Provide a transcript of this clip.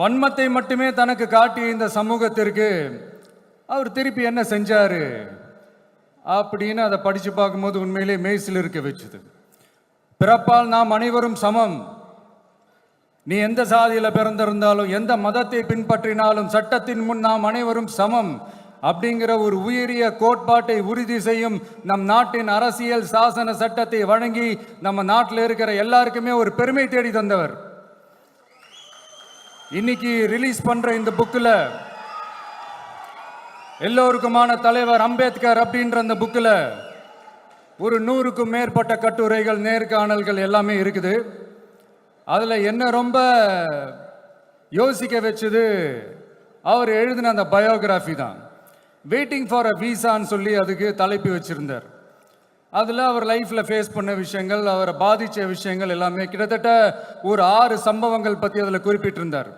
வன்மத்தை மட்டுமே தனக்கு காட்டிய இந்த சமூகத்திற்கு அவர் திருப்பி என்ன செஞ்சாரு அப்படின்னு அதை படிச்சு பார்க்கும்போது உண்மையிலே மெய்சில் இருக்க வச்சுது. பிறப்பால் நாம் அனைவரும் சமம். நீ எந்த சாதியில பிறந்திருந்தாலும் எந்த மதத்தை பின்பற்றினாலும் சட்டத்தின் முன் நாம் அனைவரும் சமம் அப்படிங்கிற ஒரு உயரிய கோட்பாட்டை உறுதி செய்யும் நம் நாட்டின் அரசியல் சாசன சட்டத்தை வழங்கி நம்ம நாட்டில் இருக்கிற எல்லாருக்குமே ஒரு பெருமை தேடி தந்தவர். இன்னைக்கு ரிலீஸ் பண்ற இந்த புக்கில் எல்லோருக்குமான தலைவர் அம்பேத்கர் அப்படின்ற அந்த புக்கில் ஒரு 100க்கும் மேற்பட்ட கட்டுரைகள், நேர்காணல்கள் எல்லாமே இருக்குது. அதில் என்ன ரொம்ப யோசிக்க வச்சது அவர் எழுதின அந்த பயோகிராஃபி தான். வெயிட்டிங் ஃபார் அ வீசான்னு சொல்லி அதுக்கு தலைப்பு வச்சிருந்தார். அதில் அவர் லைஃப்பில் ஃபேஸ் பண்ண விஷயங்கள், அவரை பாதித்த விஷயங்கள் எல்லாமே கிட்டத்தட்ட ஒரு 6 சம்பவங்கள் பற்றி அதில் குறிப்பிட்டிருந்தார்.